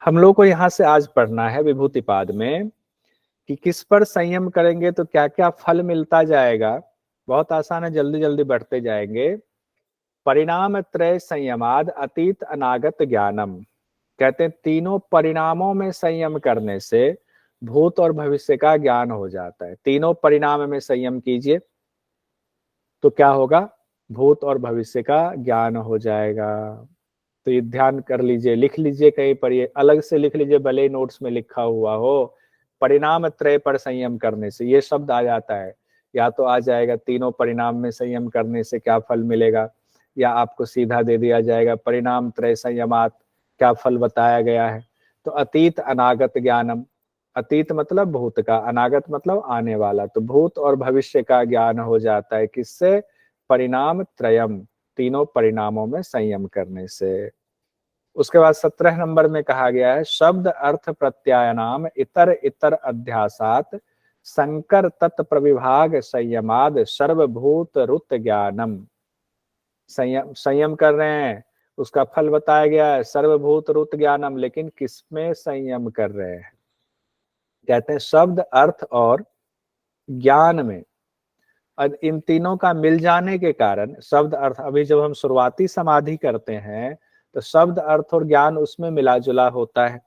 हम लोग को यहाँ से आज पढ़ना है विभूतिपाद में कि किस पर संयम करेंगे तो क्या क्या फल मिलता जाएगा। बहुत आसान है, जल्दी जल्दी बढ़ते जाएंगे। परिणाम त्रय संयमाद अतीत अनागत ज्ञानम। कहते हैं तीनों परिणामों में संयम करने से भूत और भविष्य का ज्ञान हो जाता है। तीनों परिणाम में संयम कीजिए तो क्या होगा, भूत और भविष्य का ज्ञान हो जाएगा। तो ये ध्यान कर लीजिए, लिख लीजिए कहीं पर, ये अलग से लिख लीजिए, भले ही नोट्स में लिखा हुआ हो। परिणाम त्रय पर संयम करने से ये शब्द आ जाता है, या तो आ जाएगा तीनों परिणाम में संयम करने से क्या फल मिलेगा, या आपको सीधा दे दिया जाएगा परिणाम त्रय संयमात क्या फल बताया गया है। तो अतीत अनागत ज्ञानम, अतीत मतलब भूत का, अनागत मतलब आने वाला, तो भूत और भविष्य का ज्ञान हो जाता है किससे, परिणाम त्रयम, तीनों परिणामों में संयम करने से। उसके बाद 17 नंबर में कहा गया है शब्द अर्थ प्रत्यायनाम इतर इतर अध्यासात संकर तत् प्रविभाग संयमाद सर्वभूत रुत ज्ञानम। संयम संयम कर रहे हैं, उसका फल बताया गया है सर्वभूत रुत ज्ञानम, लेकिन किसमें संयम कर रहे हैं। कहते हैं शब्द अर्थ और ज्ञान में, इन तीनों का मिल जाने के कारण शब्द अर्थ, अभी जब हम शुरुआती समाधि करते हैं तो शब्द अर्थ और ज्ञान उसमें मिला जुला होता है।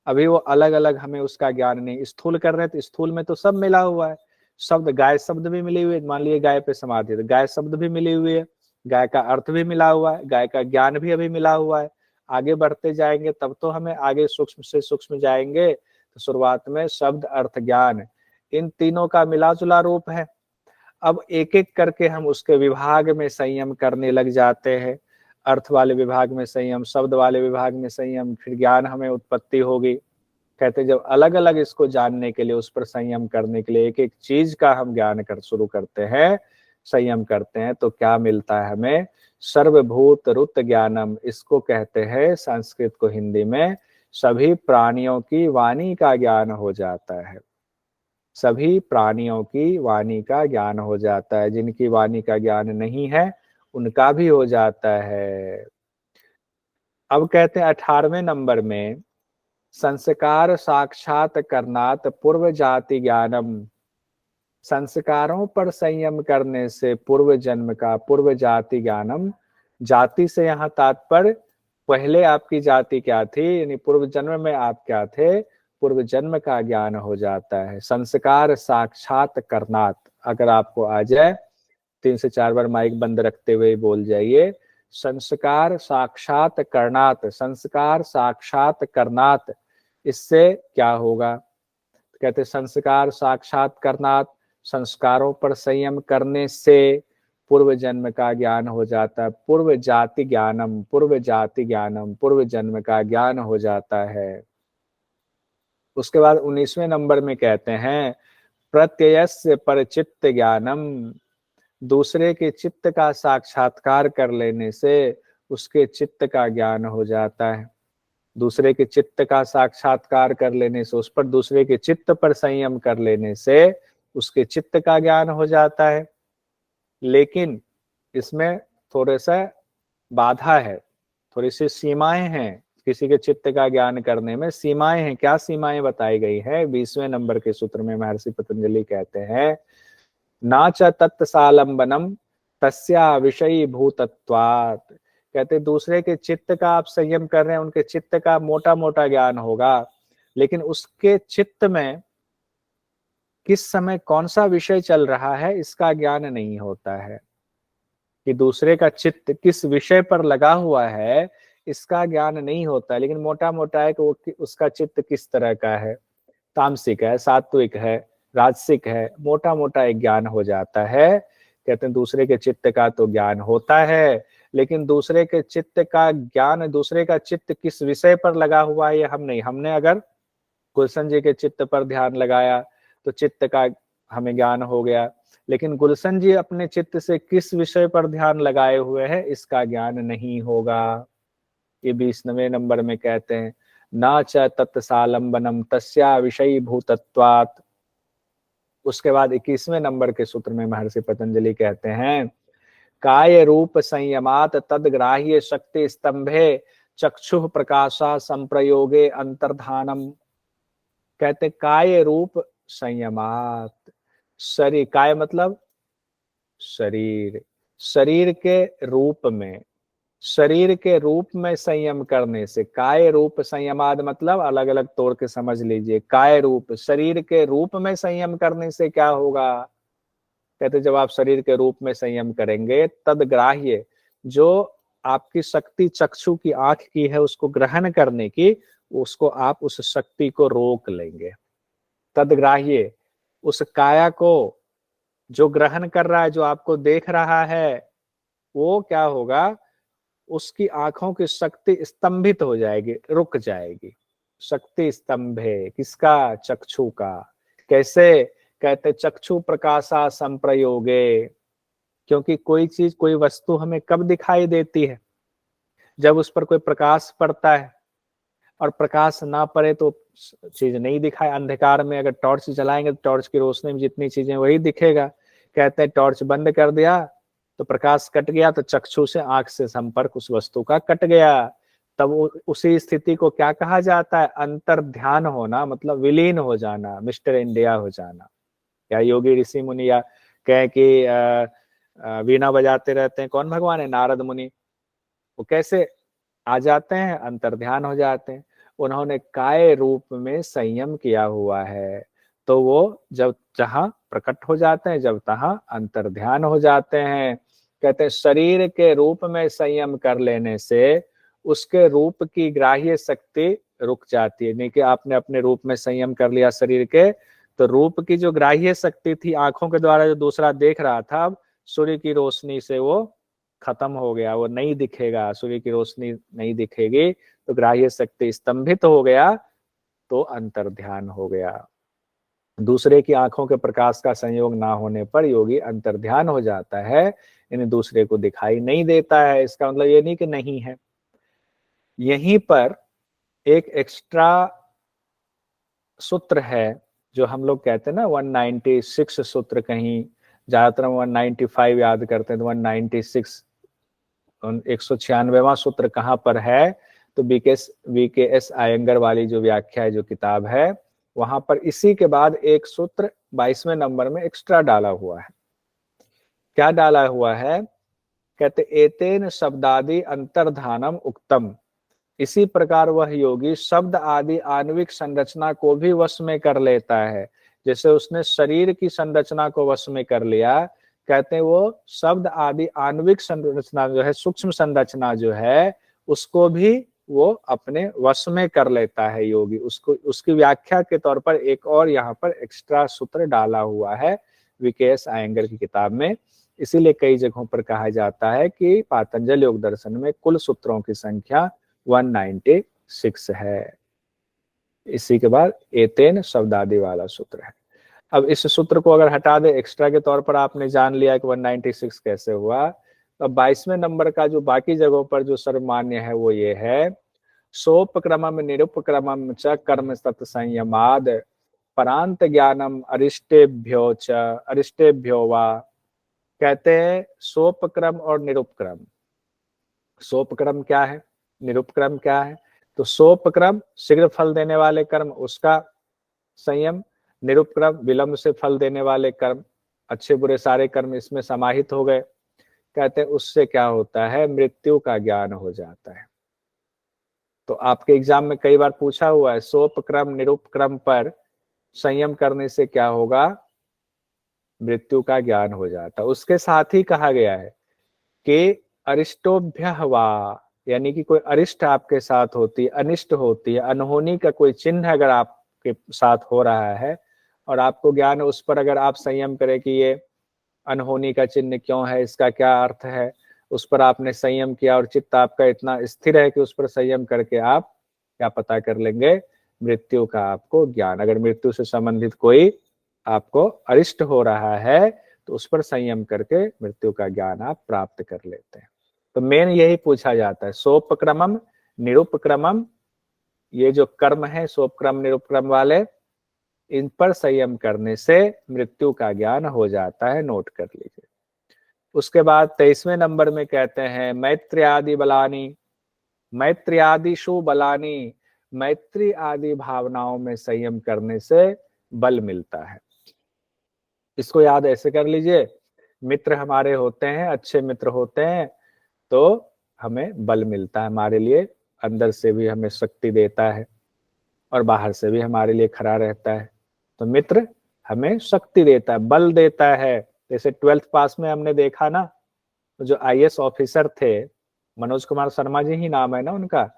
अभी वो अलग अलग हमें उसका ज्ञान नहीं, स्थूल कर रहे हैं तो स्थूल में तो सब मिला हुआ है। शब्द गाय शब्द भी मिली हुई है, मान लीजिए गाय पे समाधि है तो गाय शब्द भी मिली हुई है, गाय का अर्थ भी मिला हुआ है, गाय का ज्ञान भी अभी मिला हुआ है। आगे बढ़ते जाएंगे तब तो हमें आगे सूक्ष्म से सूक्ष्म जाएंगे, तो शुरुआत में शब्द अर्थ ज्ञान इन तीनों का मिला जुला रूप है। अब एक एक करके हम उसके विभाग में संयम करने लग जाते हैं। अर्थ वाले विभाग में संयम, शब्द वाले विभाग में संयम, फिर ज्ञान हमें उत्पत्ति होगी। कहते जब अलग अलग इसको जानने के लिए, उस पर संयम करने के लिए एक एक चीज का हम ज्ञान कर शुरू करते हैं, संयम करते हैं, तो क्या मिलता है हमें, सर्वभूत रुत ज्ञानम। इसको कहते हैं संस्कृत को हिंदी में सभी प्राणियों की वाणी का ज्ञान हो जाता है। सभी प्राणियों की वाणी का ज्ञान हो जाता है, जिनकी वाणी का ज्ञान नहीं है उनका भी हो जाता है। अब कहते हैं 18वें नंबर में संस्कार साक्षात करनात पूर्व जाति ज्ञानम। संस्कारों पर संयम करने से पूर्व जन्म का, पूर्व जाति ज्ञानम, जाति से यहाँ तात्पर्य पहले आपकी जाति क्या थी, यानी पूर्व जन्म में आप क्या थे, पूर्व जन्म का ज्ञान हो जाता है। संस्कार साक्षात करनात, अगर आपको आ जाए 3 से 4 बार माइक बंद रखते हुए बोल जाइए, संस्कार साक्षात करनात, संस्कार साक्षात करनात। इससे क्या होगा, कहते संस्कार साक्षात करनात, संस्कारों पर संयम करने से पूर्व जन्म का ज्ञान हो जाता है। पूर्व जाति ज्ञानम, पूर्व जाति ज्ञानम, पूर्व जन्म का ज्ञान हो जाता है। उसके बाद 19वें नंबर में कहते हैं प्रत्ययस्य परचित्त ज्ञानम। दूसरे के चित्त का साक्षात्कार कर लेने से उसके चित्त का ज्ञान हो जाता है। दूसरे के चित्त का साक्षात्कार कर लेने से, उस पर दूसरे के चित्त पर संयम कर लेने से उसके चित्त का ज्ञान हो जाता है। लेकिन इसमें थोड़ा सा बाधा है, थोड़ी सी सीमाएं हैं, किसी के चित्त का ज्ञान करने में सीमाएं हैं। क्या सीमाएं बताई गई है, 20वें नंबर के सूत्र में महर्षि पतंजलि कहते हैं ना च तत्सालंबनम तस्या विषयी भूतत्वात्। कहते दूसरे के चित्त का आप संयम कर रहे हैं, उनके चित्त का मोटा मोटा ज्ञान होगा, लेकिन उसके चित्त में किस समय कौन सा विषय चल रहा है इसका ज्ञान नहीं होता है। कि दूसरे का चित्त किस विषय पर लगा हुआ है इसका ज्ञान नहीं होता, लेकिन मोटा मोटा है कि वो उसका चित्त किस तरह का है, तामसिक है, सात्विक है, राजसिक है, मोटा मोटा एक ज्ञान हो जाता है। कहते हैं दूसरे के चित्त का तो ज्ञान होता है, लेकिन दूसरे के चित्त का ज्ञान, दूसरे का चित्त किस विषय पर लगा हुआ है ये हम नहीं। हमने अगर गुलशन जी के चित्त पर ध्यान लगाया तो चित्त का हमें ज्ञान हो गया, लेकिन गुलशन जी अपने चित्त से किस विषय पर ध्यान लगाए हुए हैं इसका ज्ञान नहीं होगा। ये 20वें नंबर में कहते हैं ना च तत्सालंबनम तस्या विषयी भूतत्वात्। उसके बाद 21वें नंबर के सूत्र में महर्षि पतंजलि कहते हैं काय रूप संयमात तदग्राह्य शक्ति स्तंभे चक्षु प्रकाशा संप्रयोगे अंतर्धानम, कहते काय रूप संयमात। शरीर, काय मतलब शरीर, शरीर के रूप में, शरीर के रूप में संयम करने से, काय रूप संयमाद मतलब अलग अलग तोड़ के समझ लीजिए। काय रूप, शरीर के रूप में संयम करने से क्या होगा, कहते जब आप शरीर के रूप में संयम करेंगे, तदग्राह्य, जो आपकी शक्ति चक्षु की आंख की है उसको ग्रहण करने की, उसको आप उस शक्ति को रोक लेंगे। तदग्राह्य, उस काया को जो ग्रहण कर रहा है, जो आपको देख रहा है, वो क्या होगा, उसकी आंखों की शक्ति स्तंभित हो जाएगी, रुक जाएगी। शक्ति स्तंभ है किसका, चक्षु का। कैसे, कहते चक्षु प्रकाशा संप्रयोगे, क्योंकि कोई चीज, कोई वस्तु हमें कब दिखाई देती है, जब उस पर कोई प्रकाश पड़ता है, और प्रकाश ना पड़े तो चीज नहीं दिखाई। अंधकार में अगर टॉर्च जलाएंगे तो टॉर्च की रोशनी में जितनी चीजें वही दिखेगा। कहते हैं टॉर्च बंद कर दिया तो प्रकाश कट गया, तो चक्षु से आंख से संपर्क उस वस्तु का कट गया। तब उसी स्थिति को क्या कहा जाता है, अंतर ध्यान होना, मतलब विलीन हो जाना, मिस्टर इंडिया हो जाना। या योगी ऋषि मुनि या कहे कि वीणा बजाते रहते हैं, कौन भगवान है, नारद मुनि, वो कैसे आ जाते हैं, अंतर ध्यान हो जाते हैं। उन्होंने काय रूप में संयम किया हुआ है, तो वो जब जहां प्रकट हो जाते हैं, जब तहां अंतर ध्यान हो जाते हैं। कहते हैं शरीर के रूप में संयम कर लेने से उसके रूप की ग्राह्य शक्ति रुक जाती है। नहीं कि आपने अपने रूप में संयम कर लिया शरीर के, तो रूप की जो ग्राह्य शक्ति थी, आंखों के द्वारा जो दूसरा देख रहा था, अब सूर्य की रोशनी से वो खत्म हो गया, वो नहीं दिखेगा, सूर्य की रोशनी नहीं दिखेगी, तो ग्राह्य शक्ति स्तंभित हो गया, तो अंतर ध्यान हो गया। दूसरे की आंखों के प्रकाश का संयोग ना होने पर योगी अंतर ध्यान हो जाता है, इन्हें दूसरे को दिखाई नहीं देता है। इसका मतलब ये नहीं कि नहीं है। यहीं पर एक एक्स्ट्रा सूत्र है जो हम लोग कहते हैं ना, 196 सूत्र, कहीं ज्यादातर 195 याद करते हैं, तो 196 196वां सूत्र कहाँ पर है, तो वीकेएस आयंगर वाली जो व्याख्या है, जो किताब है, वहां पर इसी के बाद एक सूत्र 22वें नंबर में एक्स्ट्रा डाला हुआ है। क्या डाला हुआ है, कहते एतेन शब्दादि अंतर्धानम उक्तम, इसी प्रकार वह योगी शब्द आदि आणविक संरचना को भी वश में कर लेता है। जैसे उसने शरीर की संरचना को वश में कर लिया, कहते हैं वो शब्द आदि आणविक संरचना जो है, सूक्ष्म संरचना जो है, उसको भी वो अपने वश में कर लेता है योगी। उसको, उसकी व्याख्या के तौर पर एक और यहाँ पर एक्स्ट्रा सूत्र डाला हुआ है वीकेएस आयंगर की किताब में। इसीलिए कई जगहों पर कहा जाता है कि पातंजल योग दर्शन में कुल सूत्रों की संख्या 196 है। इसी के बाद एतेन शब्दादि वाला सूत्र है। अब इस सूत्र को अगर हटा दे, एक्स्ट्रा के तौर पर आपने जान लिया कि 196 कैसे हुआ। अब 22वें नंबर का जो बाकी जगहों पर जो सर्वमान्य है वो ये है, सोपक्रमम निरुपक्रमम च कर्म सत संयमाद परांत ज्ञानम अरिष्टेभ्यो च अरिष्टेभ्यो वा। कहते हैं सोपक्रम और निरुपक्रम। सोपक्रम क्या है, निरुपक्रम क्या है, तो सोपक्रम शीघ्र फल देने वाले कर्म, उसका संयम। निरुपक्रम विलंब से फल देने वाले कर्म, अच्छे बुरे सारे कर्म इसमें समाहित हो गए। कहते हैं उससे क्या होता है, मृत्यु का ज्ञान हो जाता है। तो आपके एग्जाम में कई बार पूछा हुआ है, सोपक्रम निरुपक्रम पर संयम करने से क्या होगा, मृत्यु का ज्ञान हो जाता है। उसके साथ ही कहा गया है कि अरिष्टोभ्य वा, यानी कि कोई अरिष्ट आपके साथ होती है, अनिष्ट होती है, अनहोनी का कोई चिन्ह अगर आपके साथ हो रहा है और आपको ज्ञान, उस पर अगर आप संयम करें कि ये अनहोनी का चिन्ह क्यों है, इसका क्या अर्थ है, उस पर आपने संयम किया और चित्त आपका इतना स्थिर है कि उस पर संयम करके आप क्या पता कर लेंगे, मृत्यु का आपको ज्ञान। अगर मृत्यु से संबंधित कोई आपको अरिष्ट हो रहा है तो उस पर संयम करके मृत्यु का ज्ञान आप प्राप्त कर लेते हैं। तो मेन यही पूछा जाता है, सोपक्रमम निरुपक्रमम, ये जो कर्म है सोपक्रम निरुपक्रम वाले, इन पर संयम करने से मृत्यु का ज्ञान हो जाता है, नोट कर लीजिए। उसके बाद 23वें नंबर में कहते हैं मैत्र्यादि बलानी, मैत्री आदिशु बलानी, मैत्री आदि भावनाओं में संयम करने से बल मिलता है। इसको याद ऐसे कर लीजिए, मित्र हमारे होते हैं, अच्छे मित्र होते हैं तो हमें बल मिलता है, हमारे लिए अंदर से भी हमें शक्ति देता है और बाहर से भी हमारे लिए खड़ा रहता है। तो मित्र हमें शक्ति देता है, बल देता है। जैसे 12th पास में हमने देखा ना, जो आईएएस ऑफिसर थे, मनोज कुमार शर्मा जी ही नाम है ना उनका,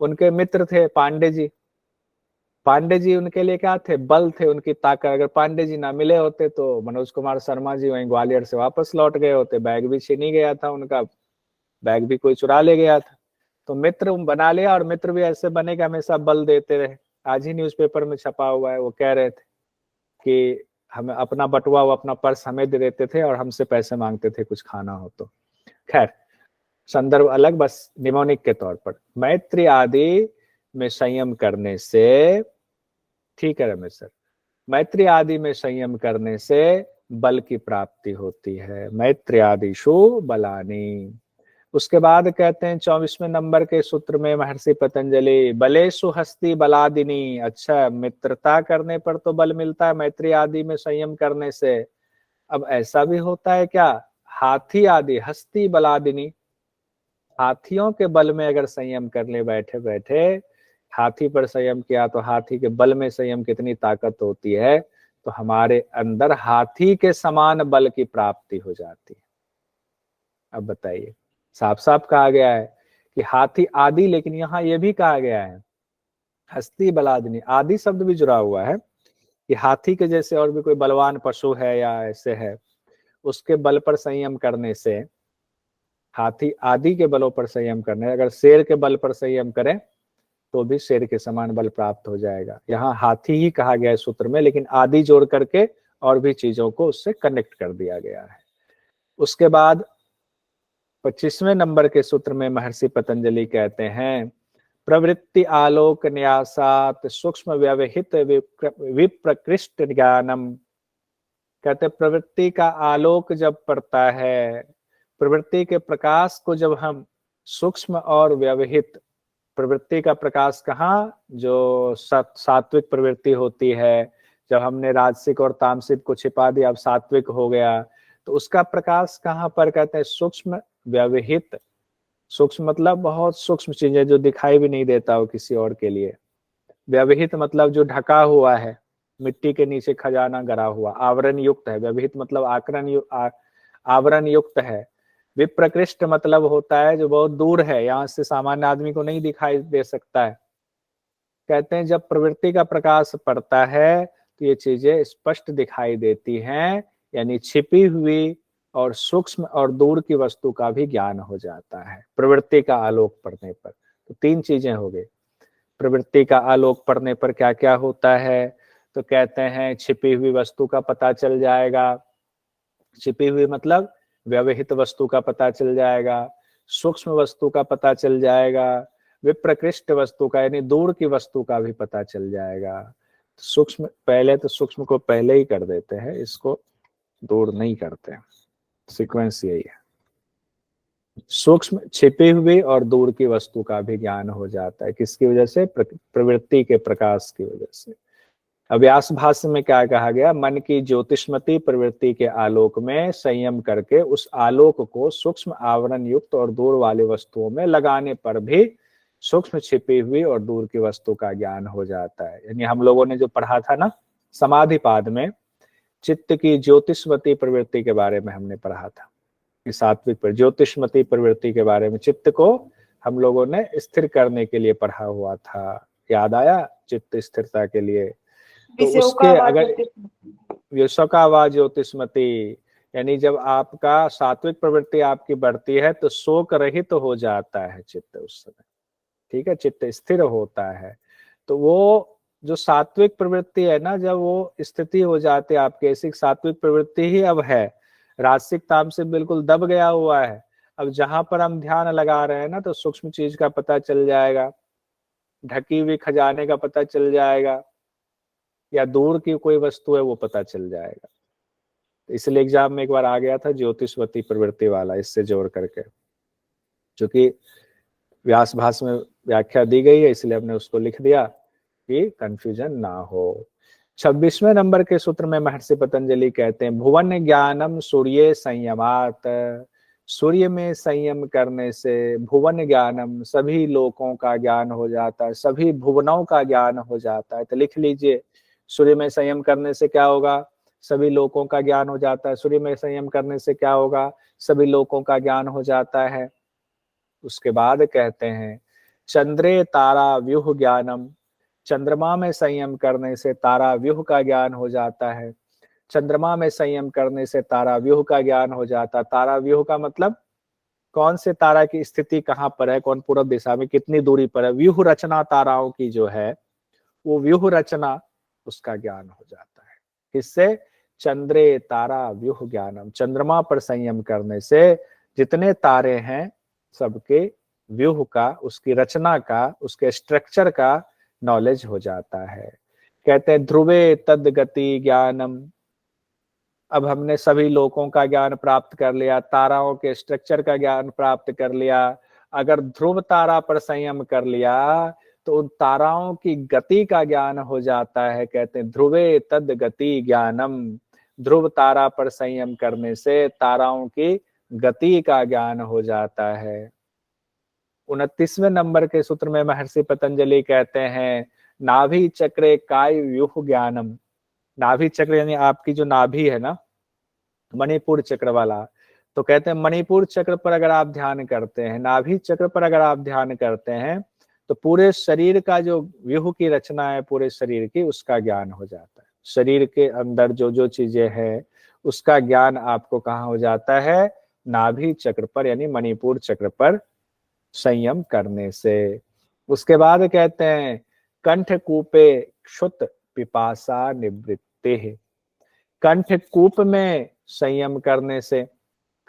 उनके मित्र थे पांडे जी। पांडे जी उनके लिए क्या थे, बल थे, उनकी ताकत। अगर पांडे जी ना मिले होते तो मनोज कुमार शर्मा जी वहीं ग्वालियर से वापस लौट गए होते, बैग भी छीन ही गया था उनका, बैग भी कोई चुरा ले गया था। तो मित्र बना लिया, और मित्र भी ऐसे बने कि हमेशा बल देते रहे। आज ही न्यूज़पेपर में छपा हुआ है, वो कह रहे थे कि हमें अपना बटुआ, वो अपना पर्स हमें दे देते थे और हमसे पैसे मांगते थे कुछ खाना हो तो। खैर, संदर्भ अलग, बस निमोनिक के तौर पर। मैत्री आदि में संयम करने से, ठीक है रमेश सर, मैत्री आदि में संयम करने से बल की प्राप्ति होती है। मैत्री आदिषु बलानी। उसके बाद कहते हैं 24वें नंबर के सूत्र में महर्षि पतंजलि, बलेषु हस्ति बलादिनी। अच्छा, मित्रता करने पर तो बल मिलता है, मैत्री आदि में संयम करने से। अब ऐसा भी होता है क्या, हाथी आदि, हस्ती बलादिनी, हाथियों के बल में अगर संयम कर ले, बैठे बैठे हाथी पर संयम किया तो हाथी के बल में संयम कितनी ताकत होती है, तो हमारे अंदर हाथी के समान बल की प्राप्ति हो जाती है। अब बताइए, साफ साफ कहा गया है कि हाथी आदि, लेकिन यहाँ ये भी कहा गया है हस्ती बलादिनी, आदि शब्द भी जुड़ा हुआ है कि हाथी के जैसे और भी कोई बलवान पशु है या ऐसे है, उसके बल पर संयम करने से, हाथी आदि के बलों पर संयम करने, अगर शेर के बल पर संयम करें तो भी शेर के समान बल प्राप्त हो जाएगा। यहाँ हाथी ही कहा गया है सूत्र में, लेकिन आदि जोड़ करके और भी चीजों को उससे कनेक्ट कर दिया गया है। उसके बाद 25वें नंबर के सूत्र में महर्षि पतंजलि कहते हैं, प्रवृत्ति आलोक न्यासात सूक्ष्म व्यवहित विप्रकृष्ट ज्ञानम। कहते प्रवृत्ति का आलोक जब पड़ता है, प्रवृत्ति के प्रकाश को जब हम सूक्ष्म और व्यवहित, प्रवृत्ति का प्रकाश कहाँ, जो सात्विक प्रवृत्ति होती है, जब हमने राजसिक और तामसिक को छिपा दिया, अब सात्विक हो गया, तो उसका प्रकाश कहाँ पर, कहते हैं सूक्ष्म व्यवहित। सूक्ष्म मतलब बहुत सूक्ष्म चीजें जो दिखाई भी नहीं देता हो किसी और के लिए। व्यवहित मतलब जो ढका हुआ है, मिट्टी के नीचे खजाना गड़ा हुआ, आवरण युक्त है। व्यवहित मतलब आवरण युक्त है। विप्रकृष्ट मतलब होता है जो बहुत दूर है, यहाँ से सामान्य आदमी को नहीं दिखाई दे सकता है। कहते हैं जब प्रवृत्ति का प्रकाश पड़ता है तो ये चीजें स्पष्ट दिखाई देती हैं, यानी छिपी हुई और सूक्ष्म और दूर की वस्तु का भी ज्ञान हो जाता है प्रवृत्ति का आलोक पड़ने पर। तो तीन चीजें हो गई, प्रवृत्ति का आलोक पड़ने पर क्या क्या होता है, तो कहते हैं छिपी हुई वस्तु का पता चल जाएगा, छिपी हुई मतलब व्यवहित वस्तु का पता चल जाएगा, सूक्ष्म वस्तु का पता चल जाएगा, विप्रकृष्ट वस्तु का यानी दूर की वस्तु का भी पता चल जाएगा। सूक्ष्म पहले, तो सूक्ष्म को पहले ही कर देते हैं, इसको दूर नहीं करते, सीक्वेंस यही है। सूक्ष्म, छिपी हुई और दूर की वस्तु का भी ज्ञान हो जाता है, किसकी वजह से, प्रवृत्ति के प्रकाश की वजह से। व्यास भाष्य में क्या कहा गया, मन की ज्योतिष्मती प्रवृत्ति के आलोक में संयम करके उस आलोक को सूक्ष्म आवरण युक्त और दूर वाली वस्तुओं में लगाने पर भी सूक्ष्म, छिपी हुई और दूर की वस्तु का ज्ञान हो जाता है। यानी हम लोगों ने जो पढ़ा था ना समाधिपाद में, चित्त की ज्योतिष्मती प्रवृत्ति के बारे में हमने पढ़ा था, सात्विक पर ज्योतिष्मती प्रवृत्ति के बारे में, चित्त को हम लोगों ने स्थिर करने के लिए पढ़ा हुआ था, याद आया, चित्त स्थिरता के लिए। तो उसके अगर विशोकावा ज्योतिष्मती, यानी जब आपका सात्विक प्रवृत्ति आपकी बढ़ती है तो शोक रहित हो जाता है चित्त उस समय, ठीक है, चित्त स्थिर होता है। तो वो जो सात्विक प्रवृत्ति है ना, जब वो स्थिति हो जाती है आपके, ऐसी सात्विक प्रवृत्ति ही अब है, राजसिक तामसिक बिल्कुल दब गया हुआ है। अब जहां पर हम ध्यान लगा रहे हैं ना, तो सूक्ष्म चीज का पता चल जाएगा, ढकी हुई खजाने का पता चल जाएगा, या दूर की कोई वस्तु है वो पता चल जाएगा। इसलिए एग्जाम में एक बार आ गया था ज्योतिषवती प्रवृत्ति वाला, इससे जोड़ करके, जो कि व्यास भाष्य में व्याख्या दी गई है, इसलिए हमने उसको लिख दिया कि कंफ्यूजन ना हो। 26वें नंबर के सूत्र में महर्षि पतंजलि कहते हैं भुवन ज्ञानम सूर्य संयमात, सूर्य में संयम करने से भुवन ज्ञानम सभी लोकों का ज्ञान हो जाता है, सभी भुवनों का ज्ञान हो जाता है। तो लिख लीजिए, सूर्य में संयम करने से क्या होगा, सभी लोकों का ज्ञान हो जाता है। सूर्य में संयम करने से क्या होगा, सभी लोकों का ज्ञान हो जाता है। उसके बाद कहते हैं चंद्रे तारा व्यूह ज्ञानम, चंद्रमा में संयम करने से तारा व्यूह का ज्ञान हो जाता है। चंद्रमा में संयम करने से तारा व्यूह का ज्ञान हो जाता है। तारा व्यूह का मतलब कौन से तारा की स्थिति कहाँ पर है, कौन पूर्व दिशा में कितनी दूरी पर है, व्यूह रचना ताराओं की जो है वो व्यूह रचना, उसका ज्ञान हो जाता है। किससे, चंद्रे तारा व्यूह ज्ञानम, चंद्रमा पर संयम करने से जितने तारे हैं सबके व्यूह का, उसकी रचना का, उसके स्ट्रक्चर का नॉलेज हो जाता है। कहते हैं ध्रुवे तद गति ज्ञानम, अब हमने सभी लोकों का ज्ञान प्राप्त कर लिया, ताराओं के स्ट्रक्चर का ज्ञान प्राप्त कर लिया। अगर ध्रुव तारा पर संयम कर लिया तो उन ताराओं की गति का ज्ञान हो जाता है। कहते हैं ध्रुवे तद गति ज्ञानम, ध्रुव तारा पर संयम करने से ताराओं की गति का ज्ञान हो जाता है। 29वें नंबर के सूत्र में महर्षि पतंजलि कहते हैं नाभि चक्रे काय व्यूह ज्ञानम, नाभि चक्र यानी आपकी जो नाभि है ना, मणिपुर चक्र वाला, तो कहते हैं मणिपुर चक्र पर अगर आप ध्यान करते हैं, नाभि चक्र पर अगर आप ध्यान करते हैं तो पूरे शरीर का जो व्यूह की रचना है पूरे शरीर की, उसका ज्ञान हो जाता है। शरीर के अंदर जो जो चीजें हैं उसका ज्ञान आपको कहाँ हो जाता है, नाभि चक्र पर यानी मणिपुर चक्र पर संयम करने से। उसके बाद कहते हैं कंठकूपे क्षुत पिपासा निवृत्ति, कंठकूप में संयम करने से,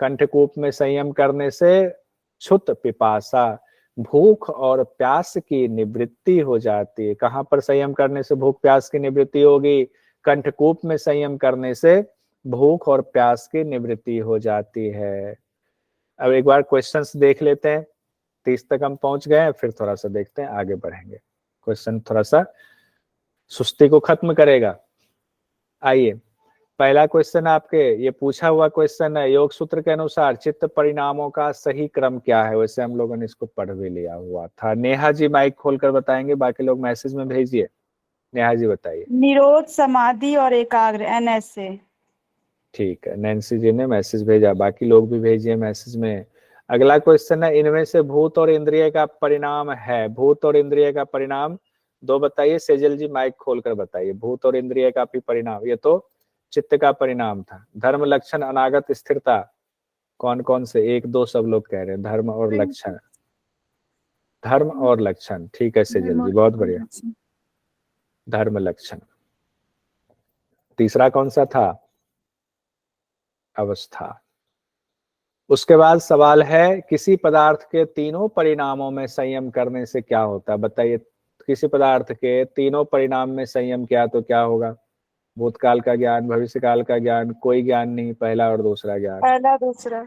कंठकूप में संयम करने से क्षुत पिपासा, भूख और प्यास की निवृत्ति हो जाती है। कहाँ पर संयम करने से भूख प्यास की निवृत्ति होगी, कंठकूप में संयम करने से भूख और प्यास की निवृत्ति हो जाती है। अब एक बार क्वेश्चंस देख लेते हैं, 30 तक हम पहुंच गए हैं, फिर थोड़ा सा देखते हैं आगे बढ़ेंगे। क्वेश्चन थोड़ा सा सुस्ती को खत्म करेगा। आइए, पहला क्वेश्चन आपके ये पूछा हुआ क्वेश्चन है, योग सूत्र के अनुसार चित्त परिणामों का सही क्रम क्या है। वैसे हम लोगों ने इसको पढ़ भी लिया हुआ था। नेहा जी माइक खोलकर बताएंगे, बाकी लोग मैसेज में भेजिए। नेहा जी बताइए। निरोध, समाधि और एकाग्र, NS से। ठीक है, नैन्सी जी ने मैसेज भेजा, बाकी लोग भी भेजिए मैसेज में। अगला क्वेश्चन है इनमें से भूत और इंद्रिय का परिणाम है, भूत और इंद्रिय का परिणाम दो बताइए। सेजल जी माइक खोलकर बताइए, भूत और इंद्रिय का भी परिणाम, ये तो चित्त का परिणाम था। धर्म, लक्षण, अनागत स्थिरता, कौन कौन से, एक दो सब लोग कह रहे हैं धर्म और लक्षण, धर्म और लक्षण। ठीक है सेजल जी, बहुत बढ़िया, धर्म लक्षण। तीसरा कौन सा था, अवस्था। उसके बाद सवाल है किसी पदार्थ के तीनों परिणामों में संयम करने से क्या होता है, बताइए। किसी पदार्थ के तीनों परिणाम में संयम किया तो क्या होगा, भूतकाल का ज्ञान, भविष्यकाल का ज्ञान, कोई ज्ञान नहीं, पहला और दूसरा ज्ञान, पहला दूसरा,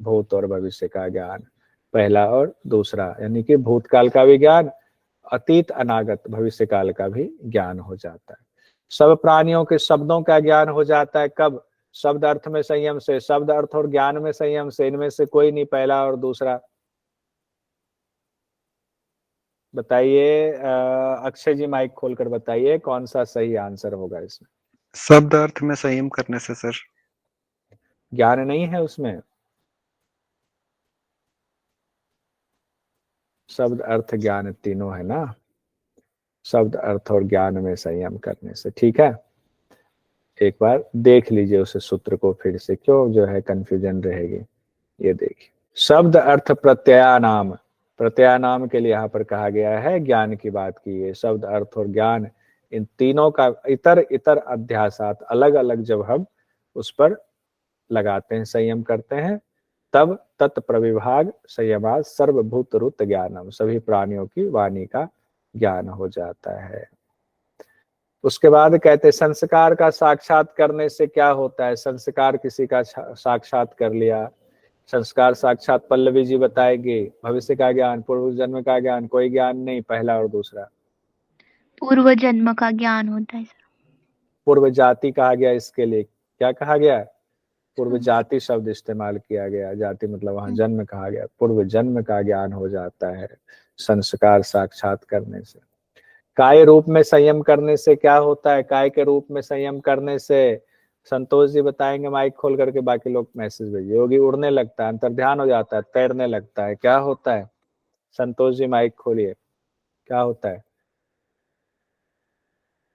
भूत और भविष्य का ज्ञान, पहला और दूसरा, यानी कि भूतकाल का भी ज्ञान, अतीत अनागत भविष्यकाल का भी ज्ञान हो जाता है। सब प्राणियों के शब्दों का ज्ञान हो जाता है कब, शब्द अर्थ में संयम से, शब्द अर्थ और ज्ञान में संयम से, इनमें से कोई नहीं, पहला और दूसरा। बताइए, अक्षय जी माइक खोलकर बताइए कौन सा सही आंसर होगा इसमें। शब्द अर्थ में संयम करने से सर। ज्ञान नहीं है उसमें, शब्द अर्थ ज्ञान तीनों है ना, शब्द अर्थ और ज्ञान में संयम करने से। ठीक है, एक बार देख लीजिए उस सूत्र को फिर से, क्यों जो है कंफ्यूजन रहेगी। ये देखिए, शब्द अर्थ प्रत्ययानाम, प्रत्ययानाम के लिए यहाँ पर कहा गया है, ज्ञान की बात की है। शब्द अर्थ और ज्ञान इन तीनों का इतर इतर अध्यासात, अलग अलग जब हम उस पर लगाते हैं, संयम करते हैं, तब तत्प्रविभाग संयमा सर्वभूत रुत ज्ञानम, सभी प्राणियों की वाणी का ज्ञान हो जाता है। उसके बाद कहते हैं संस्कार का साक्षात करने से क्या होता है, संस्कार किसी का साक्षात कर लिया, संस्कार साक्षात पल्लवी जी बताएंगे। भविष्य का ज्ञान, पूर्व जन्म का ज्ञान, कोई ज्ञान नहीं, पहला और दूसरा। पूर्व जन्म का ज्ञान होता है सर। पूर्व जाति कहा गया इसके लिए, क्या कहा गया? पूर्व जाति शब्द इस्तेमाल किया गया, जाति मतलब वहां जन्म कहा गया। पूर्व जन्म का ज्ञान हो जाता है संस्कार साक्षात करने से। काय रूप में संयम करने से क्या होता है? काय के रूप में संयम करने से संतोष जी बताएंगे, माइक खोल करके, बाकी लोग मैसेज भेजिए। योगी उड़ने लगता है, अंतर्ध्यान हो जाता है, तैरने लगता है, क्या होता है? संतोष जी माइक खोलिए, क्या होता है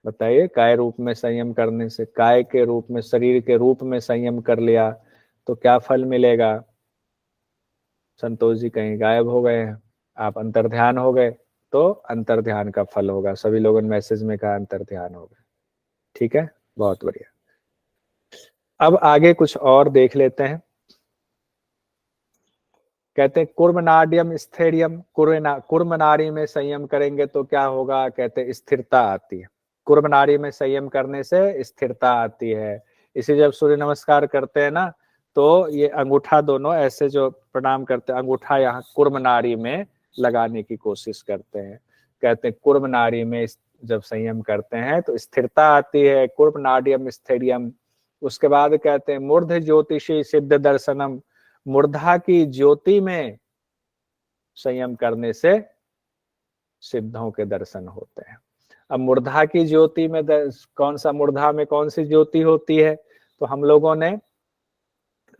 बताइए? काय रूप में संयम करने से, काय के रूप में, शरीर के रूप में संयम कर लिया तो क्या फल मिलेगा? संतोष जी कहीं गायब हो गए हैं। आप अंतर्ध्यान हो गए तो अंतर्ध्यान का फल होगा। सभी लोगों ने मैसेज में कहा अंतर्ध्यान हो गए। ठीक है, बहुत बढ़िया। अब आगे कुछ और देख लेते हैं। कहते हैं कुर्मनाड्यम स्थैर्यम, कुर्मनारी में संयम करेंगे तो क्या होगा? कहते हैं स्थिरता आती है। कुर्मनारी में संयम करने से स्थिरता आती है। इसे जब सूर्य नमस्कार करते हैं ना, तो ये अंगूठा दोनों ऐसे जो प्रणाम करते हैं, अंगूठा यहाँ कुर्मनारी में लगाने की कोशिश करते हैं। कहते हैं कुर्मनारी में जब संयम करते हैं तो स्थिरता आती है। कुर्मनाड्यम स्थैर्यम। उसके बाद कहते हैं मूर्ध ज्योतिषी सिद्ध दर्शनम, मूर्धा की ज्योति में संयम करने से सिद्धों के दर्शन होते हैं। अब मूर्धा की ज्योति में कौन सा, मूर्धा में कौन सी ज्योति होती है? तो हम लोगों ने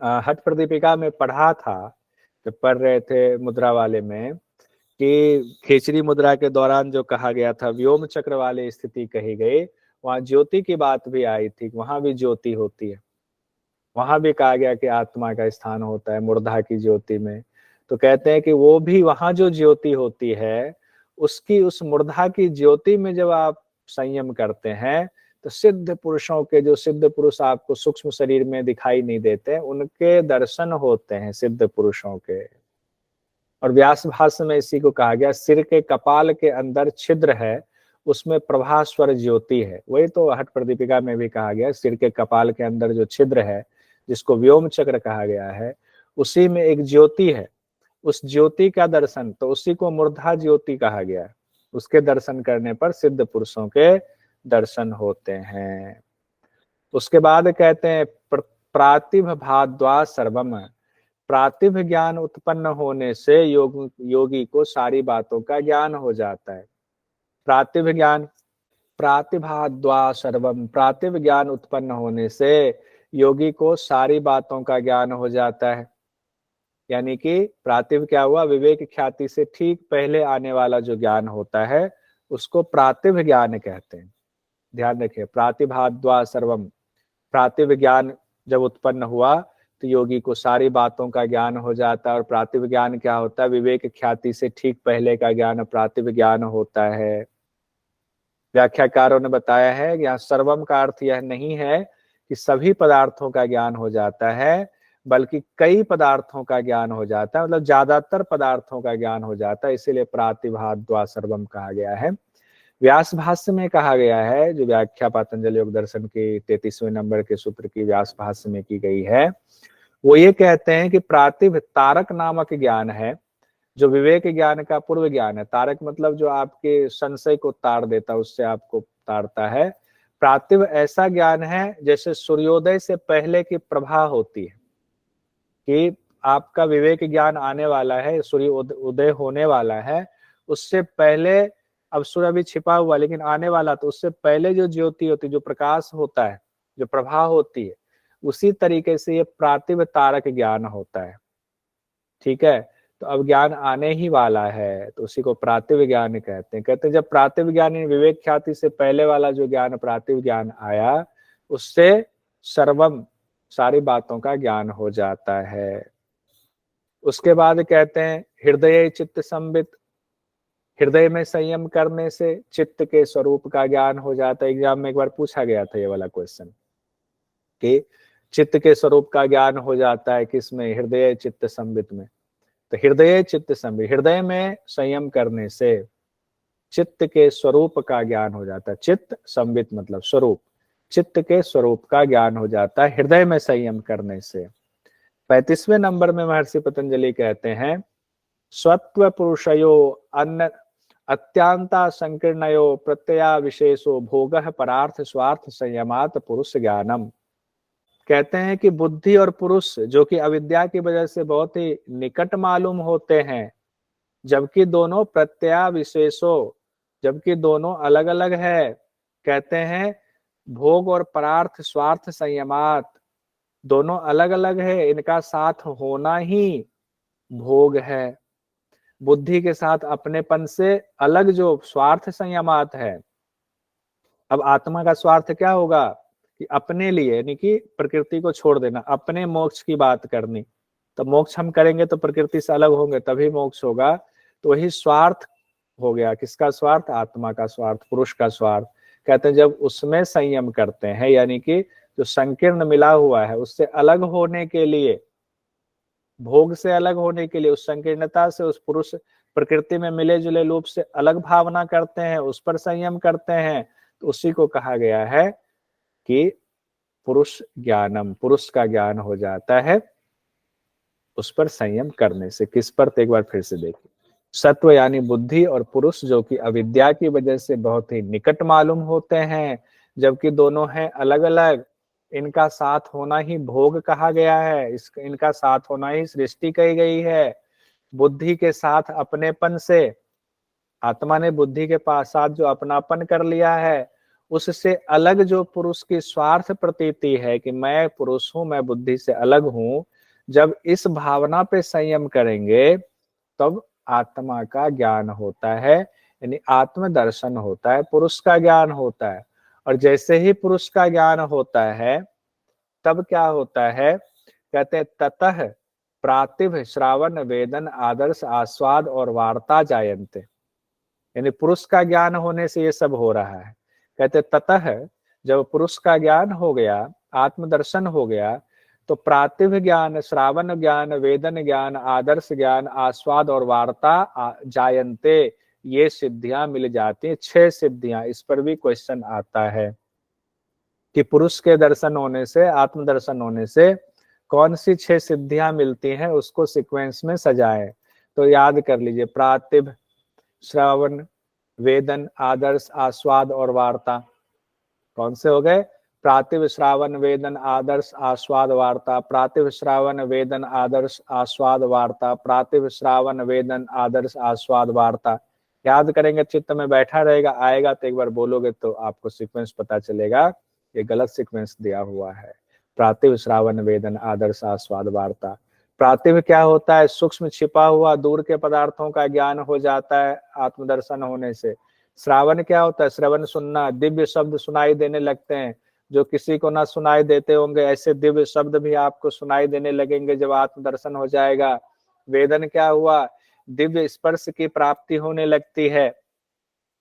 हठ प्रदीपिका में पढ़ा था, जब पढ़ रहे थे मुद्रा वाले में, कि खेचरी मुद्रा के दौरान जो कहा गया था व्योम चक्र वाली स्थिति कही गई, वहां ज्योति की बात भी आई थी, वहां भी ज्योति होती है। वहां भी कहा गया कि आत्मा का स्थान होता है मूर्धा की ज्योति में। तो कहते हैं कि वो भी वहां जो ज्योति होती है, उसकी उस मूर्धा की ज्योति में जब आप संयम करते हैं तो सिद्ध पुरुषों के, जो सिद्ध पुरुष आपको सूक्ष्म शरीर में दिखाई नहीं देते, उनके दर्शन होते हैं सिद्ध पुरुषों के। और व्यास भाष्य में इसी को कहा गया, सिर के कपाल के अंदर छिद्र है, उसमें प्रभास्वर ज्योति है। वही तो हठ प्रदीपिका में भी कहा गया, सिर के कपाल के अंदर जो छिद्र है, जिसको व्योम चक्र कहा गया है, उसी में एक ज्योति है। उस ज्योति का दर्शन, तो उसी को मूर्धा ज्योति कहा गया है। उसके दर्शन करने पर सिद्ध पुरुषों के दर्शन होते हैं। उसके बाद कहते हैं प्रातिभाद्वा सर्वम, प्रातिभ ज्ञान उत्पन्न होने से योगी को सारी बातों का ज्ञान हो जाता है। प्रातिभ ज्ञान, प्रातिभाद्वा सर्वम, प्रातिभ ज्ञान उत्पन्न होने से योगी को सारी बातों का ज्ञान हो जाता है। यानी कि प्रातिभ क्या हुआ? विवेक ख्याति से ठीक पहले आने वाला जो ज्ञान होता है उसको प्रातिभ ज्ञान कहते हैं। ध्यान रखिए, प्रातिभाद्वा सर्वम, प्रातिभ ज्ञान जब उत्पन्न हुआ तो योगी को सारी बातों का ज्ञान हो जाता है। और प्रातिभ ज्ञान क्या होता है? विवेक ख्याति से ठीक पहले का ज्ञान प्रातिभ ज्ञान होता है। व्याख्याकारों ने बताया है कि यहाँ सर्वम का अर्थ यह नहीं है कि सभी पदार्थों का ज्ञान हो जाता है, बल्कि कई पदार्थों का ज्ञान हो जाता है, मतलब ज्यादातर पदार्थों का ज्ञान हो जाता है, इसीलिए प्रातिभाद्वा सर्वम कहा गया है। व्यास भाष्य में कहा गया है, जो व्याख्या पातंजलि योग दर्शन के 33वें नंबर के सूत्र की व्यास भाष्य में की गई है, वो ये कहते हैं कि प्रातिभ तारक नामक ज्ञान है, जो विवेक ज्ञान का पूर्व ज्ञान है। तारक मतलब जो आपके संशय को तार देता, उससे आपको तारता है। प्रातिभ ऐसा ज्ञान है जैसे सूर्योदय से पहले की प्रभा होती है, कि आपका विवेक ज्ञान आने वाला है, सूर्य उदय होने वाला है, उससे पहले, अब सूर्य अभी छिपा हुआ लेकिन आने वाला, तो उससे पहले जो ज्योति होती है, जो प्रकाश होता है, जो प्रभा होती है, उसी तरीके से ये प्रातिभ तारक ज्ञान होता है। ठीक है, तो अब ज्ञान आने ही वाला है, तो उसी को प्रातिभ ज्ञान कहते हैं। कहते हैं जब प्रातिभ ज्ञान, विवेक ख्याति से पहले वाला जो ज्ञान प्रातिभ ज्ञान आया, उससे सर्वम, सारी बातों का ज्ञान हो जाता है। उसके बाद कहते हैं हृदय चित्त संबित, हृदय में संयम करने से चित्त के स्वरूप का ज्ञान हो जाता है। एग्जाम में एक बार पूछा गया था ये वाला क्वेश्चन, कि चित्त के स्वरूप का ज्ञान हो जाता है किसमें? हृदय चित्त संबित में। तो हृदय चित्त संबित, हृदय में संयम करने से चित्त के स्वरूप का ज्ञान हो जाता है। चित्त संबित मतलब स्वरूप, चित्त के स्वरूप का ज्ञान हो जाता है हृदय में संयम करने से। 35वें नंबर में महर्षि पतंजलि कहते हैं स्वत्व पुरुषयो अन्न अत्यांता संकीर्णयो प्रत्यया विशेषो भोगः परार्थ स्वार्थ संयमात पुरुष ज्ञानम। कहते हैं कि बुद्धि और पुरुष जो कि अविद्या की वजह से बहुत ही निकट मालूम होते हैं, जबकि दोनों प्रत्यया विशेषो, जबकि दोनों अलग अलग है। कहते हैं भोग और परार्थ स्वार्थ संयमात, दोनों अलग अलग है, इनका साथ होना ही भोग है। बुद्धि के साथ अपनेपन से अलग जो स्वार्थ संयमात है। अब आत्मा का स्वार्थ क्या होगा कि अपने लिए, यानी कि प्रकृति को छोड़ देना, अपने मोक्ष की बात करनी। तो मोक्ष हम करेंगे तो प्रकृति से अलग होंगे तभी मोक्ष होगा। तो वही स्वार्थ हो गया। किसका स्वार्थ? आत्मा का स्वार्थ, पुरुष का स्वार्थ। कहते हैं जब उसमें संयम करते हैं, यानी कि जो संकीर्ण मिला हुआ है उससे अलग होने के लिए, भोग से अलग होने के लिए, उस संकीर्णता से, उस पुरुष प्रकृति में मिले जुले रूप से अलग भावना करते हैं, उस पर संयम करते हैं, तो उसी को कहा गया है कि पुरुष ज्ञानम, पुरुष का ज्ञान हो जाता है उस पर संयम करने से। किस पर? तो एक बार फिर से देखिए, सत्व यानी बुद्धि और पुरुष जो कि अविद्या की वजह से बहुत ही निकट मालूम होते हैं, जबकि दोनों हैं अलग अलग, इनका साथ होना ही भोग कहा गया है, इनका साथ होना ही सृष्टि कही गई है। बुद्धि के साथ अपनेपन से, आत्मा ने बुद्धि के साथ जो अपनापन कर लिया है, उससे अलग जो पुरुष की स्वार्थ प्रतीति है कि मैं पुरुष हूं, मैं बुद्धि से अलग हूं, जब इस भावना पे संयम करेंगे तब आत्मा का ज्ञान होता है, यानी आत्म दर्शन होता है, पुरुष का ज्ञान होता है। और जैसे ही पुरुष का ज्ञान होता है तब क्या होता है? कहते हैं ततः प्रातिभ श्रावण वेदन आदर्श आस्वाद और वार्ता जायन्ते, यानी पुरुष का ज्ञान होने से ये सब हो रहा है। कहते ततः, जब पुरुष का ज्ञान हो गया, आत्मदर्शन हो गया, तो प्रातिभ ज्ञान, श्रावण ज्ञान, वेदन ज्ञान, आदर्श ज्ञान, आस्वाद और वार्ता जायन्ते, ये सिद्धियां मिल जाती हैं। 6 सिद्धियां। इस पर भी क्वेश्चन आता है कि पुरुष के दर्शन होने से, आत्मदर्शन होने से कौन सी 6 सिद्धियां मिलती हैं, उसको सीक्वेंस में सजाएं। तो याद कर लीजिए, प्रातिभ, श्रवण, वेदन, आदर्श, आस्वाद और वार्ता। कौन से हो गए? प्रातिभ, श्रावण, वेदन, आदर्श, आस्वाद, वार्ता। प्रातिभ, श्रावण, वेदन, आदर्श, आस्वाद, वार्ता। प्रातिभ, श्रावण, वेदन, आदर्श, आस्वाद, वार्ता। याद करेंगे, चित्त में बैठा रहेगा, आएगा तो एक बार बोलोगे तो आपको सीक्वेंस पता चलेगा। ये गलत सीक्वेंस दिया हुआ है। प्रातिभ, श्रावण, वेदन, आदर्श, आस्वाद, वार्ता। प्रातिभ क्या होता है? सूक्ष्म छिपा हुआ दूर के पदार्थों का ज्ञान हो जाता है आत्मदर्शन होने से। श्रावण क्या होता है? श्रवण, सुनना, दिव्य शब्द सुनाई देने लगते हैं, जो किसी को ना सुनाई देते होंगे ऐसे दिव्य शब्द भी आपको सुनाई देने लगेंगे जब आत्मदर्शन हो जाएगा। वेदन क्या हुआ? दिव्य स्पर्श की प्राप्ति होने लगती है।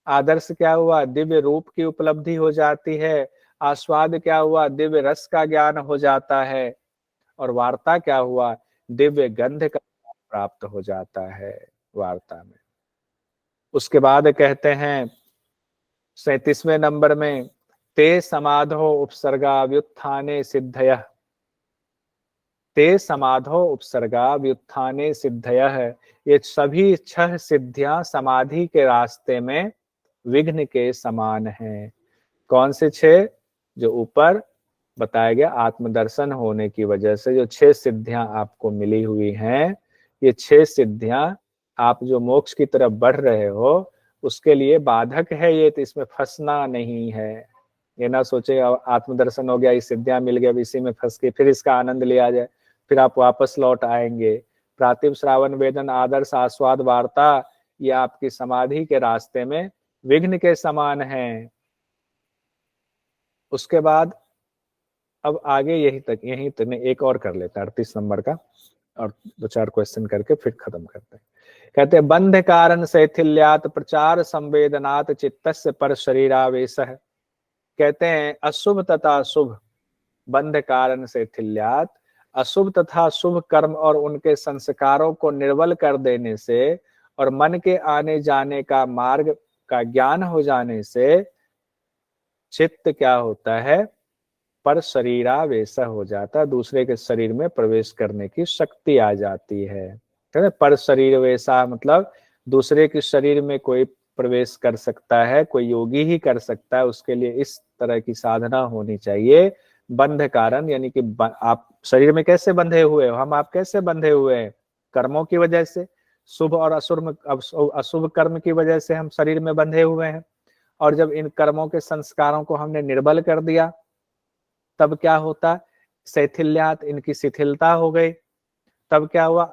आदर्श क्या हुआ? दिव्य रूप की उपलब्धि हो जाती है। आस्वाद क्या हुआ? दिव्य रस का ज्ञान हो जाता है। और वार्ता क्या हुआ? दिव्य गंध का प्राप्त हो जाता है वार्ता में। उसके बाद कहते हैं 37वें नंबर में, ते समाधो उपसर्गा व्युत्थाने सिद्धयः। ते समाधो उपसर्गा व्युत्थाने सिद्धयः, ये सभी 6 सिद्धियां समाधि के रास्ते में विघ्न के समान हैं। कौन से 6? जो ऊपर बताया गया, आत्मदर्शन होने की वजह से जो 6 सिद्धियां आपको मिली हुई हैं, ये 6 सिद्धियां आप जो मोक्ष की तरफ बढ़ रहे हो उसके लिए बाधक है ये, तो इसमें फंसना नहीं है। ये ना सोचे आत्मदर्शन हो गया, ये सिद्धियां मिल गया, इसी में फंस के फिर इसका आनंद लिया जाए, फिर आप वापस लौट आएंगे। प्रातिभ, श्रावण, वेदन, आदर्श, आस्वाद, वार्ता, ये आपकी समाधि के रास्ते में विघ्न के समान है। उसके बाद अब आगे यहीं तक एक और कर लेते हैं 38 नंबर का, और 2-4 क्वेश्चन करके फिर खत्म करते हैं। कहते हैं बंध कारण शैथिल्यात प्रचार संवेदनात् चित्तस्य पर शरीरावेशः। कहते हैं अशुभ तथा शुभ, बंध कारण शैथिल्यात, अशुभ तथा शुभ कर्म और उनके संस्कारों को निर्बल कर देने से और मन के आने जाने का मार्ग का ज्ञान हो जाने से चित्त क्या होता है? पर शरीरावेश हो जाता है, दूसरे के शरीर में प्रवेश करने की शक्ति आ जाती है। पर शरीर वैसा मतलब दूसरे के शरीर में कोई प्रवेश कर सकता है, कोई योगी ही कर सकता है, उसके लिए इस तरह की साधना होनी चाहिए। बंध कारण यानी कि आप शरीर में कैसे बंधे हुए हो, हम आप कैसे बंधे हुए हैं? कर्मों की वजह से, शुभ और अशुभ कर्म की वजह से हम शरीर में बंधे हुए हैं। और जब इन कर्मों के संस्कारों को हमने निर्बल कर दिया तब क्या होता? शैथिल्यात, इनकी शिथिलता हो गई। तब क्या हुआ?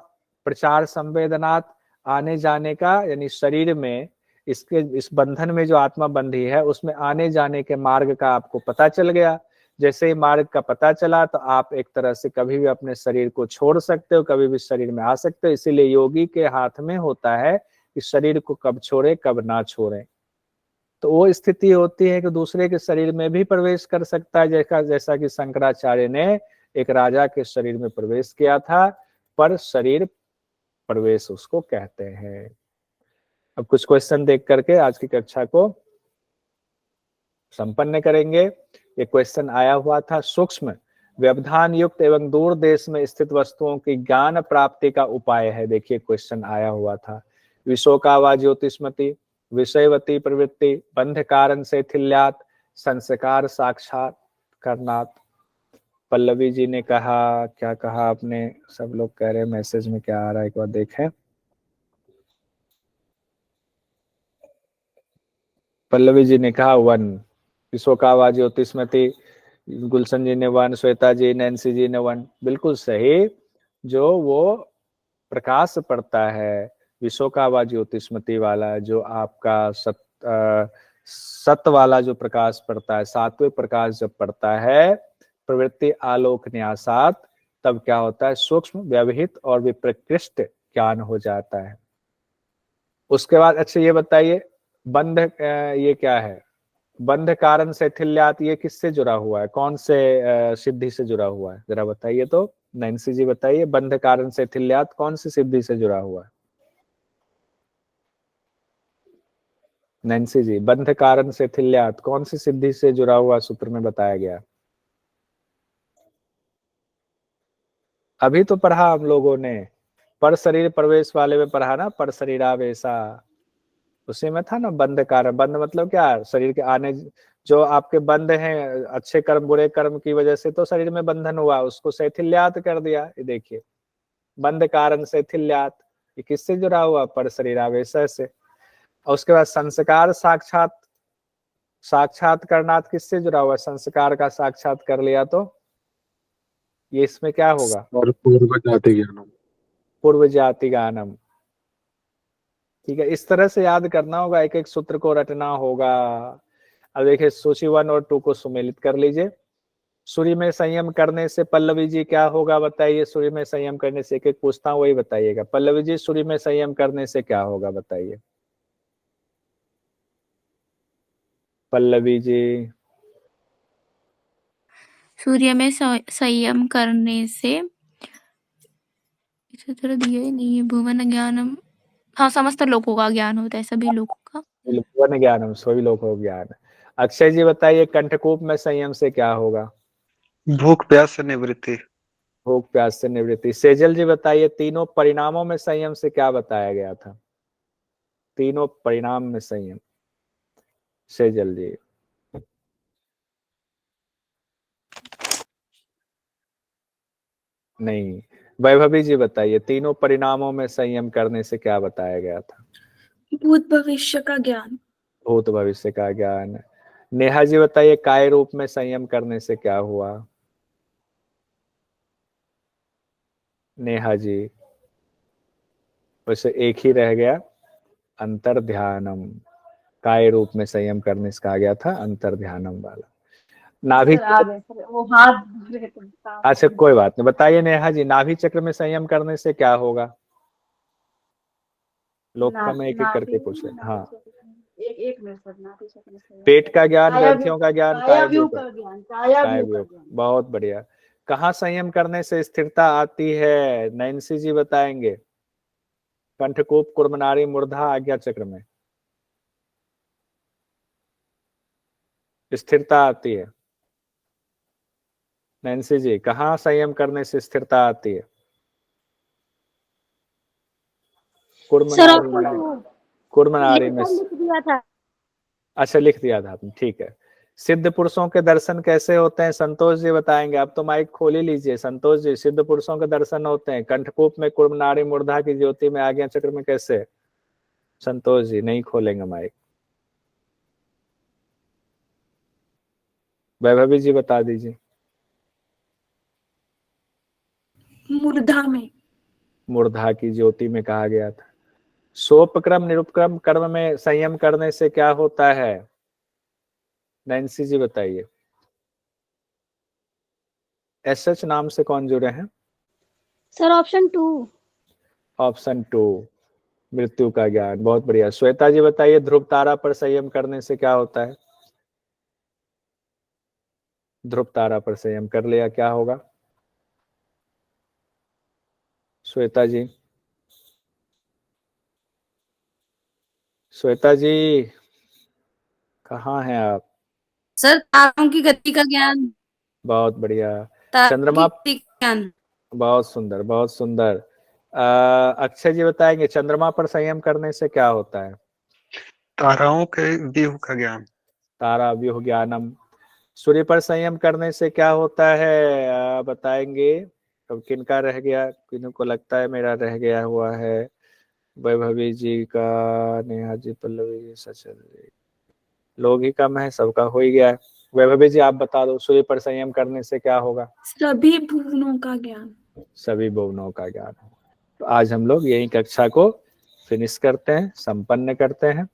प्रचार संवेदनात्, आने जाने का, यानी शरीर में इसके इस बंधन में जो आत्मा बंधी है उसमें आने जाने के मार्ग का आपको पता चल गया। जैसे ही मार्ग का पता चला तो आप एक तरह से कभी भी अपने शरीर को छोड़ सकते हो, कभी भी शरीर में आ सकते हो। इसीलिए योगी के हाथ में होता है कि शरीर को कब छोड़े कब ना छोड़े। तो वो स्थिति होती है कि दूसरे के शरीर में भी प्रवेश कर सकता है, जैसा कि शंकराचार्य ने एक राजा के शरीर में प्रवेश किया था, पर शरीर प्रवेश उसको कहते हैं। अब कुछ क्वेश्चन देख करके आज की कक्षा को संपन्न करेंगे। ये क्वेश्चन आया हुआ था, सूक्ष्म व्यवधान युक्त एवं दूर देश में स्थित वस्तुओं की ज्ञान प्राप्ति का उपाय है। देखिए क्वेश्चन आया हुआ था, विशोका व ज्योतिष्मति, विषयवती प्रवृत्ति, बंध कारण से थिल्यात, संस्कार साक्षात करनात्। पल्लवी जी ने कहा, क्या कहा आपने? सब लोग कह रहे हैं, मैसेज में क्या आ रहा है एक बार देखें। पल्लवी जी ने कहा 1, विश्वकावा ज्योतिष्मति, गुलशन जी ने 1, श्वेता जी, नैन्सी जी ने 1। बिल्कुल सही। जो वो प्रकाश पड़ता है विश्वकावा ज्योतिष्मति वाला, जो आपका सत वाला जो प्रकाश पड़ता है, सात्विक प्रकाश जब पड़ता है प्रवृत्ति आलोक न्यासात, तब क्या होता है? सूक्ष्म व्यवहित और विप्रकृष्ट ज्ञान हो जाता है। उसके बाद अच्छा ये बताइए, बंध ये क्या है? बंध कारण से थिल्यात, ये किससे जुड़ा हुआ है? कौन से सिद्धि से जुड़ा हुआ है? जरा बताइए तो। नैन्सी जी बताइए, बंध कारण से थिल्यात कौन सी सिद्धि से जुड़ा हुआ है? नैन्सी जी, बंध कारण से थिल्यात कौन सी सिद्धि से जुड़ा हुआ सूत्र में बताया गया? अभी तो पढ़ा हम लोगों ने, पर शरीर प्रवेश वाले में पढ़ा ना, पर शरीरावेशा, उसी में था ना बंध कारण। बंध मतलब क्या? शरीर के आने, जो आपके बंध हैं अच्छे कर्म बुरे कर्म की वजह से तो शरीर में बंधन हुआ, उसको शैथिल्यात कर दिया। ये देखिए, बंध कारण शैथिल्यात, ये किससे जुड़ा हुआ? पर शरीरावेश से। और उसके बाद संस्कार साक्षात, साक्षात करना किससे जुड़ा हुआ? संस्कार का साक्षात कर लिया तो ये इसमें क्या होगा? और पूर्व जाति ज्ञानम। पूर्व जाति गानम। ठीक है, इस तरह से याद करना होगा, एक एक सूत्र को रटना होगा। अब देखिए सूची 1 और 2 को सुमेलित कर लीजिए। सूर्य में संयम करने से पल्लवी जी क्या होगा बताइए? सूर्य में संयम करने से, एक एक पूछता हूँ वही बताइएगा। पल्लवी जी, सूर्य में संयम करने से क्या होगा बताइए? पल्लवी जी। सूर्य में संयम करने से, इसे तरह दिया ही नहीं है, भुवन ज्ञानम, हाँ समस्त लोगों का ज्ञान होता है, सभी लोगों का। भुवन ज्ञानम, सभी लोग हो ज्ञान। अक्षय जी बताइए, कंठकूप में संयम से क्या होगा? भूख प्यास से निवृत्ति। भूख प्यास से निवृत्ति। सेजल जी बताइए, तीनों परिणामों में संयम से क्या बताया गया था? तीनों परिणाम में संयम। सेजल जी। नहीं, वैभवी जी बताइए, तीनों परिणामों में संयम करने से क्या बताया गया था? भूत भविष्य का ज्ञान। भूत भविष्य का ज्ञान। नेहा जी बताइए, काय रूप में संयम करने से क्या हुआ? नेहा जी, वैसे एक ही रह गया, अंतर ध्यानम। काय रूप में संयम करने से कहा गया था अंतर ध्यानम वाला। नाभि, वो हाथ धरे तो अच्छा कोई बात नहीं, बताइए नेहा जी, नाभि चक्र में संयम करने से क्या होगा? लोग कम एक एक करके पूछ रहे। हाँ, एक मिनट सर, नाभि चक्र में संयम। पेट का ज्ञान, ग्रंथियों का ज्ञान, काया काय व्यू व्यू का ज्ञान, काया काय व्यू का व्यू। ज्ञान। बहुत बढ़िया। कहाँ संयम करने से स्थिरता आती है? नैन्सी जी बताएंगे। कंठकूप, कुर्मनारी, मूर्धा, आज्ञा चक्र में स्थिरता आती है। नैन्सी जी, कहाँ संयम करने से स्थिरता आती है? कुर्म सर नारी ऑप्शन में, कुर्म नारी में। लिख दिया था। अच्छा, लिख दिया था आपने, ठीक है। सिद्ध पुरुषों के दर्शन कैसे होते हैं? संतोष जी बताएंगे। आप तो माइक खोल ही लीजिए। संतोष जी, सिद्ध पुरुषों के दर्शन होते हैं कंठकूप में, कुर्म नारी मूर्धा की ज्योति में, आज्ञा चक्र में, कैसे? संतोष जी नहीं खोलेंगे माइक। वैभवी जी बता दीजिए। मूर्धा में। मूर्धा की ज्योति में कहा गया था। सोपक्रम निरुपक्रम कर्म में संयम करने से क्या होता है? नैन्सी जी बताइए। एसएच नाम से कौन जुड़े हैं? Sir option 2। ऑप्शन 2, मृत्यु का ज्ञान। बहुत बढ़िया। श्वेता जी बताइए, ध्रुव तारा पर संयम करने से क्या होता है? ध्रुव तारा पर संयम कर लिया, क्या होगा? श्वेता जी, श्वेता जी कहाँ हैं आप? सर तारों की गति का ज्ञान। बहुत बढ़िया। तारों चंद्रमा, की गति का ज्ञान। बहुत सुंदर, बहुत सुंदर। अक्षय जी बताएंगे, चंद्रमा पर संयम करने से क्या होता है? ताराओं के व्यूह का ज्ञान। तारा व्यूह ज्ञानम। सूर्य पर संयम करने से क्या होता है? बताएंगे। अब किनका रह गया? किनको लगता है मेरा रह गया हुआ है? वैभवी जी का, नेहा जी, पल्लवी जी, सचल जी। लोग ही कम है, सबका हो ही गया है। वैभवी जी आप बता दो, सूर्य पर संयम करने से क्या होगा? सभी भुवनों का ज्ञान। सभी भुवनों का ज्ञान। तो आज हम लोग यही कक्षा को फिनिश करते हैं, संपन्न करते हैं।